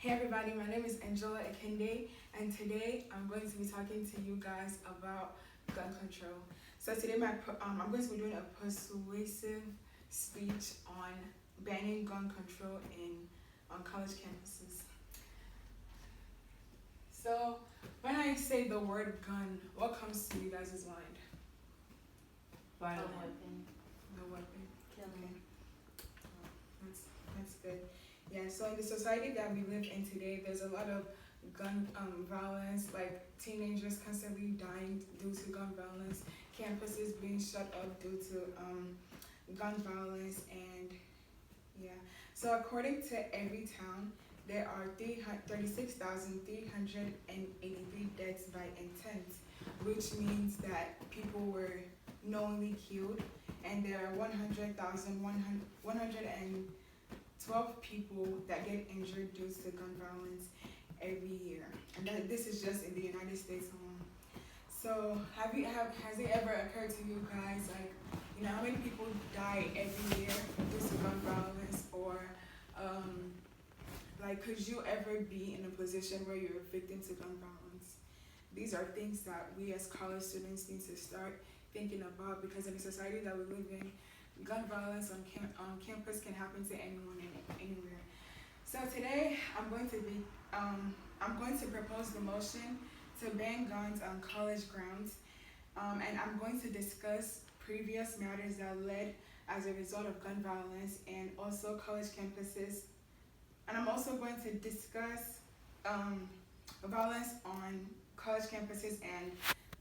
Hey everybody, my name is Angela Ekende, and today I'm going to be talking to you guys about gun control. So today I'm going to be doing a persuasive speech on banning gun control on college campuses. So when I say the word gun, what comes to you guys' mind? Violent. The weapon. Killing. Okay. That's good. Yeah, so in the society that we live in today, there's a lot of gun violence, like teenagers constantly dying due to gun violence, campuses being shut up due to gun violence, and yeah. So according to every town, there are 36,383 deaths by intent, which means that people were knowingly killed, and there are 112 people that get injured due to gun violence every year, and this is just in the United States alone. So has it ever occurred to you guys, like, how many people die every year due to gun violence, or could you ever be in a position where you're a victim to gun violence? These are things that we as college students need to start thinking about, because in the society that we live in, gun violence on campus can happen to anyone and anywhere. So today I'm going to propose the motion to ban guns on college grounds, and I'm going to discuss previous matters that led as a result of gun violence and also college campuses. And I'm also going to discuss violence on college campuses and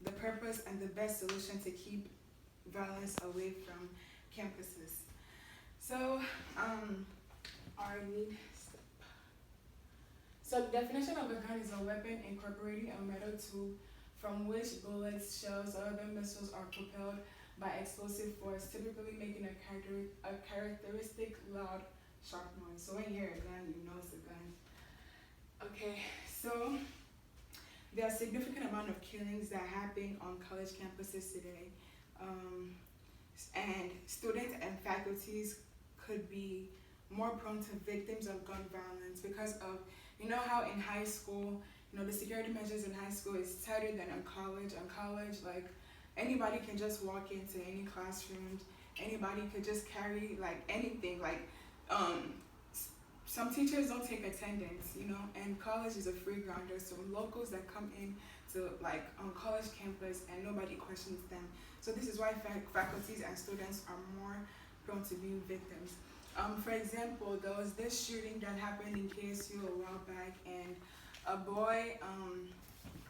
the purpose and the best solution to keep violence away from campuses. So, So the definition of a gun is a weapon incorporating a metal tube from which bullets, shells, or other missiles are propelled by explosive force, typically making a characteristic loud, sharp noise. So when you hear a gun, you know it's a gun. Okay, so there are a significant amount of killings that happen on college campuses today. And students and faculties could be more prone to victims of gun violence because of, how in high school, the security measures in high school is tighter than in college. In college, like, anybody can just walk into any classroom, anybody could just carry, anything, some teachers don't take attendance, and college is a free grounder, so locals that come in to on college campus and nobody questions them. So this is why faculties and students are more prone to being victims. For example, there was this shooting that happened in KSU a while back, and a boy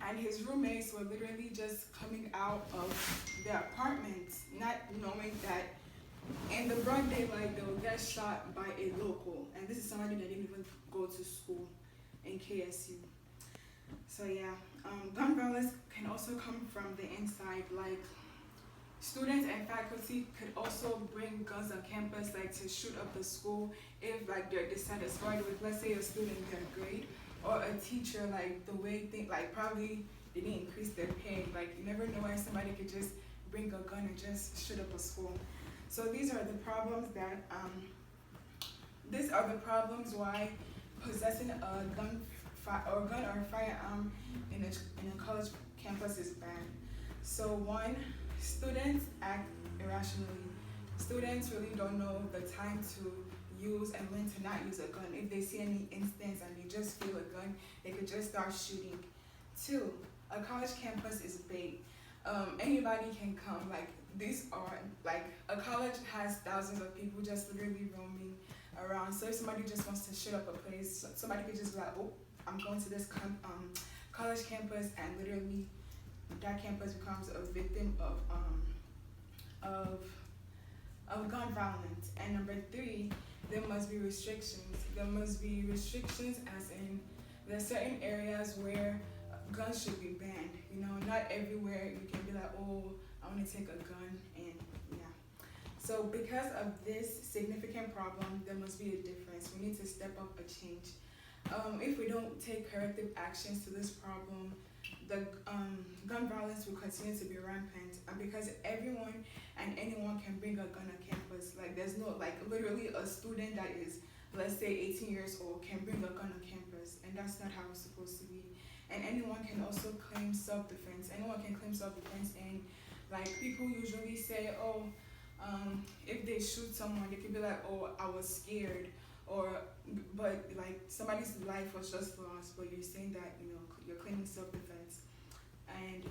and his roommates were literally just coming out of their apartments, not knowing that in the broad daylight they will get shot by a local, and this is somebody that didn't even go to school in KSU. So yeah, gun violence can also come from the inside. Like, students and faculty could also bring guns on campus, to shoot up the school if they're dissatisfied with, let's say, a student in their grade, or a teacher, the way they probably they didn't increase their pay. You never know why somebody could just bring a gun and just shoot up a school. So these are the problems why possessing a gun or firearm in a college campus is bad. So one, students act irrationally. Students really don't know the time to use and when to not use a gun. If they see any instance and they just feel a gun, they could just start shooting. Two, a college campus is big. Anybody can come. A college has thousands of people just literally roaming around. So if somebody just wants to shoot up a place, somebody could just be like, oh, I'm going to this college campus, and literally that campus becomes a victim of gun violence. And number three, there must be restrictions. There must be restrictions as in there are certain areas where guns should be banned. Not everywhere you can be like, oh, I want to take a gun, and yeah. So because of this significant problem, there must be a difference. We need to step up a change. If we don't take corrective actions to this problem, the gun violence will continue to be rampant, because everyone and anyone can bring a gun on campus. There's no, literally a student that is, let's say, 18 years old can bring a gun on campus, and and that's not how it's supposed to be. And anyone can also claim self-defense. Anyone can claim self-defense, and like people usually say, oh, if they shoot someone, they could be like, oh, I was scared, or but like somebody's life was just lost, but you're saying that you're claiming self-defense, and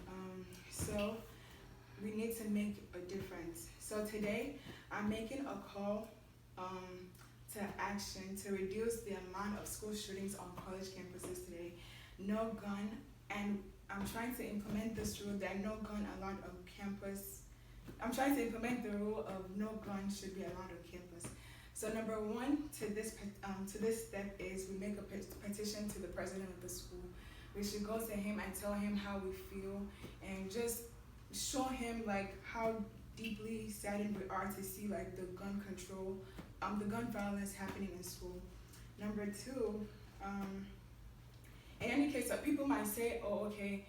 so we need to make a difference. So today, I'm making a call to action to reduce the amount of school shootings on college campuses today. No gun, and I'm trying to implement this rule that no gun allowed on campus. I'm trying to implement the rule of no gun should be allowed on campus. So number one to this step is we make a petition to the president of the school. We should go to him and tell him how we feel, and just show him like how deeply saddened we are to see like the gun control, the gun violence happening in school. Number two, in any case, people might say, oh, okay,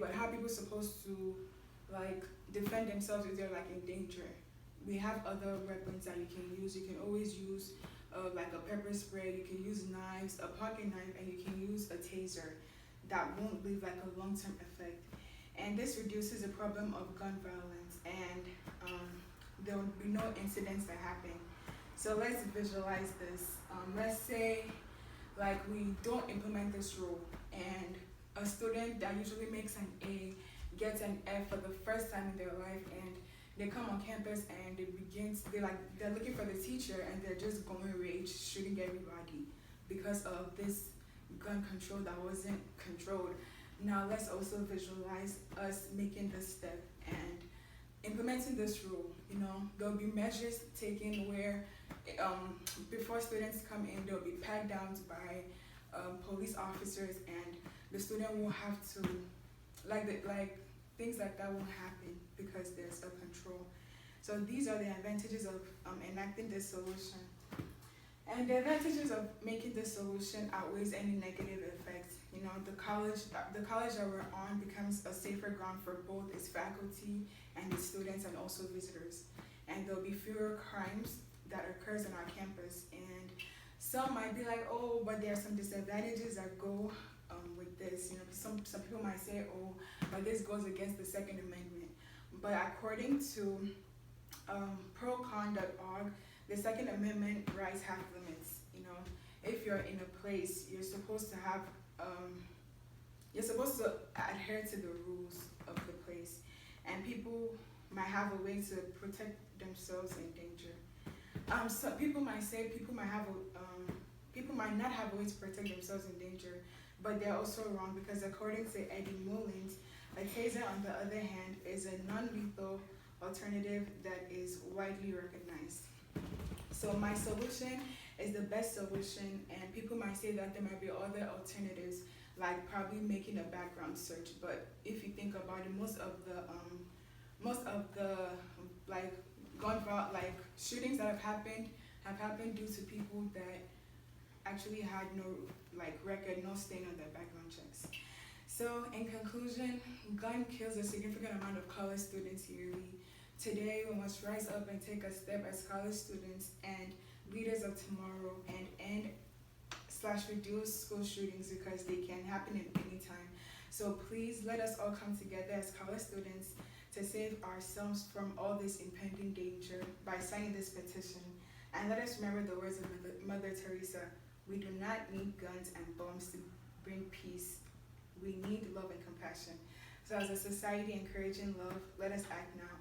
but how are people supposed to like defend themselves if they're like in danger? We have other weapons that you can use. You can always use like a pepper spray, you can use knives, a pocket knife, and you can use a taser that won't leave like a long-term effect. And this reduces the problem of gun violence, and there will be no incidents that happen. So let's visualize this. Let's say like we don't implement this rule, and a student that usually makes an A gets an F for the first time in their life, and they come on campus and they're looking for the teacher, and they're just going rage, shooting everybody because of this gun control that wasn't controlled. Now let's also visualize us making this step and implementing this rule. There'll be measures taken where before students come in, they'll be pat downs by police officers, and the student won't have to things like that won't happen because there's a control. So these are the advantages of enacting this solution. And the advantages of making this solution outweighs any negative effects. The college that we're on becomes a safer ground for both its faculty and its students, and also visitors. And there'll be fewer crimes that occurs on our campus. And some might be like, oh, but there are some disadvantages that go with this. Some people might say, oh, but this goes against the Second Amendment. But according to procon.org, the Second Amendment rights have limits. If you're in a place, you're supposed to adhere to the rules of the place, and people might have a way to protect themselves in danger. So people might not have a way to protect themselves in danger, but they're also wrong, because according to Eddie Mullins, a taser, on the other hand, is a non-lethal alternative that is widely recognized. So my solution is the best solution, and people might say that there might be other alternatives, like probably making a background search. But if you think about it, most of the shootings that have happened due to people that actually had no record, no stain on their background checks. So in conclusion, gun kills a significant amount of college students yearly. Today, we must rise up and take a step as college students and leaders of tomorrow, and end/reduce school shootings, because they can happen at any time. So please let us all come together as college students to save ourselves from all this impending danger by signing this petition. And let us remember the words of Mother Teresa: we do not need guns and bombs to bring peace. We need love and compassion. So as a society encouraging love, let us act now.